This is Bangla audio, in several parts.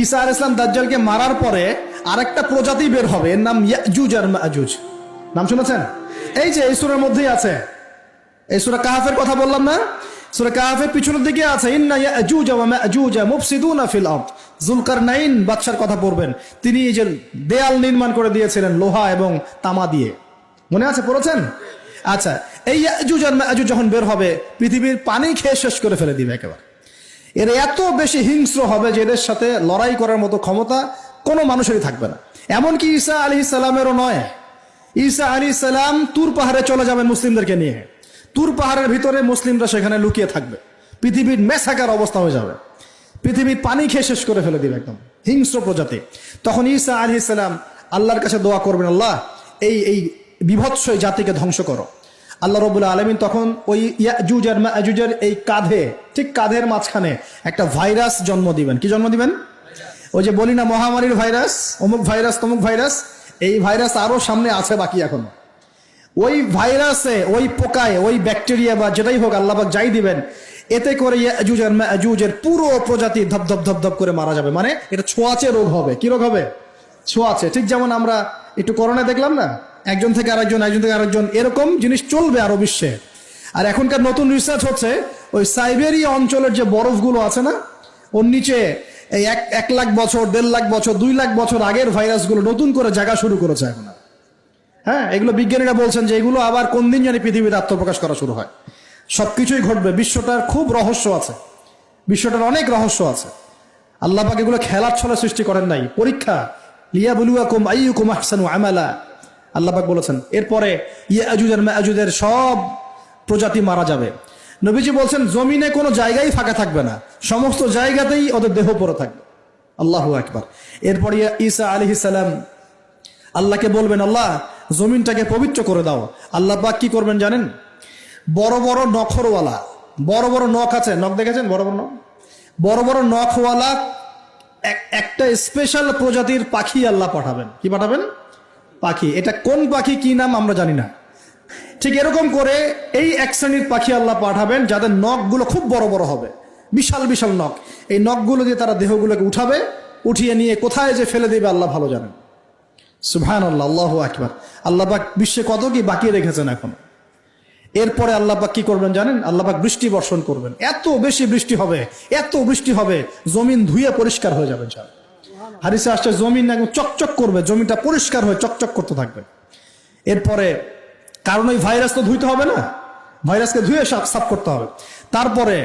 ঈসা আলাইহিস সালাম দাজ্জালকে মারার পরে আরেকটা প্রজাতি বের হবে, এর নাম ইয়াজুজ আর মাজুজ। নাম শুনেছেন? এই যে এই সূরার মধ্যেই আছে, এই সূরা কাহফের কথা বললাম না, সূরা কাহফের পিছনের দিকে আছে ইন্না ইয়াজুজ ওয়া মাজুজ মুফসিদুনা ফিল আরদ। যুলকারনাইন বাদশার কথা পড়বেন, তিনি এই যে দেয়াল নির্মাণ করে দিয়েছিলেন লোহা এবং তামা দিয়ে, মনে আছে, পড়েছেন? আচ্ছা, এই ইয়াজুজ আর মাজুজ যখন বের হবে পৃথিবীর পানি খেয়ে শেষ করে ফেলে দিবে একেবারে। এরা এত বেশি হিংস্র হবে যে এদের সাথে লড়াই করার মতো ক্ষমতা কোনো মানুষেরই থাকবে না। এমনকি ঈসা আলাইহিস সালামেরও নয়। ঈসা আলাইহিস সালাম তুর পাহাড়ে চলে যাবেন মুসলিমদেরকে নিয়ে, তুর পাহাড়ের ভিতরে মুসলিমরা সেখানে লুকিয়ে থাকবে, পৃথিবীর মেসাকার অবস্থা হয়ে যাবে, পৃথিবীর পানি খেয়ে শেষ করে ফেলে দিবে একদম হিংস্র প্রজাতি। তখন ঈসা আলাইহিস সালাম আল্লাহর কাছে দোয়া করবেন, আল্লাহ এই বিভৎস জাতিকে ধ্বংস করো। আল্লাহ রাব্বুল আলামিন তখন ওই ইয়াজুজ আর মাজুজের এই কাঁধে, ঠিক কাঁধের মাঝখানে একটা ভাইরাস জন্ম দিবেন। কি জন্ম দিবেন? ওই যে বলি না মহামারীর ভাইরাস, অমুক ভাইরাস তমুক ভাইরাস, এই ভাইরাস আরো সামনে আছে বাকি এখনো। ওই ভাইরাসে, ওই পোকায়, ওই ব্যাকটেরিয়া বা যেটাই হোক আল্লাহ পাক যাই দিবেন, এতে করে ইয়াজুজ আর মাজুজের পুরো প্রজাতি ধপ ধপ ধপ ধপ করে মারা যাবে। মানে এটা ছোঁয়াচে রোগ হবে। কি রোগ হবে? ছোঁয়াচে। ঠিক যেমন আমরা একটু করোনা দেখলাম না, একজন থেকে আরেকজন, একজন থেকে আরেকজন, এরকম জিনিস চলবে আরো বিশ্বে। আর এখনকার নতুন রিসার্চ হচ্ছে ওই সাইবেরিয়া অঞ্চলের যে বরফগুলো আছে না, ওর নিচে এই 1 লাখ বছর, 1.5 লাখ বছর, 2 লাখ বছর আগের ভাইরাসগুলো নতুন করে জায়গা শুরু করেছে এখন। হ্যাঁ, এগুলো বিজ্ঞানীরা বলছেন যে এগুলো আবার কোন দিন জানি পৃথিবীতে আত্মপ্রকাশ করা শুরু হয়। সবকিছুই ঘটবে। বিশ্বটার খুব রহস্য আছে, বিশ্বটার অনেক রহস্য আছে। আল্লাহ পাক এগুলো খেলার ছলে সৃষ্টি করেন নাই, পরীক্ষা। লিয়াবলুয়াকুম আইয়ুকুম আহসানু আমালা, আল্লাহ পাক বলেছেন। এরপরে ইয়াজুজ আর মাজুজের সব প্রজাতি মারা যাবে। নবীজি বলছেন জমিনে কোনো জায়গায় ফাঁকা থাকবে না, সমস্ত জায়গাতেই ওদের দেহ পড়ে থাকবে। আল্লাহু আকবার। এরপরে ঈসা আলাইহিস সালাম আল্লাহকে বলবেন, আল্লাহ জমিনটাকে পবিত্র করে দাও। আল্লাহ পাক কি করবেন জানেন? বড় বড় নখরওয়ালা, বড় বড় নখ আছে, নখ দেখেছেন? বড় বড় নখ, বড় বড় নখওয়ালা একটা স্পেশাল প্রজাতির পাখি আল্লাহ পাঠাবেন। কি পাঠাবেন? পাখি। এটা কোন পাখি, কি নাম আমরা জানি না। ঠিক এরকম করে এই এক শ্রেণীর পাখি আল্লাহ পাঠাবেন যাদের নখগুলো খুব বড় বড় হবে, বিশাল বিশাল নখ। এই নখগুলো দিয়ে তারা দেহগুলোকে উঠাবে, উঠিয়ে নিয়ে কোথায় যে ফেলে দেবে আল্লাহ ভালো জানেন। সুবহানাল্লাহ, আল্লাহু আকবার। আল্লাহ পাক বিশ্বে কত কি বাকি রেখেছেন এখন। এরপরে আল্লাহ পাক কি করবেন জানেন? আল্লাহ পাক বৃষ্টি বর্ষণ করবেন। এত বেশি বৃষ্টি হবে, এত বৃষ্টি হবে, জমিন ধুয়ে পরিষ্কার হয়ে যাবে। হাদিসে আসছে জমিন একদম চকচক করবে, জমিটা পরিষ্কার হয়ে চকচক করতে থাকবে। এরপরে কারণ ওই ভাইরাস তো ধুইতে হবে না, ভাইরাসকে ধুয়ে সাফ করতে হবে। তারপরে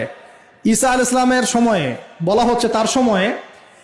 ঈসা আলাইহিস সালামের সময়ে বলা হচ্ছে, তার সময়ে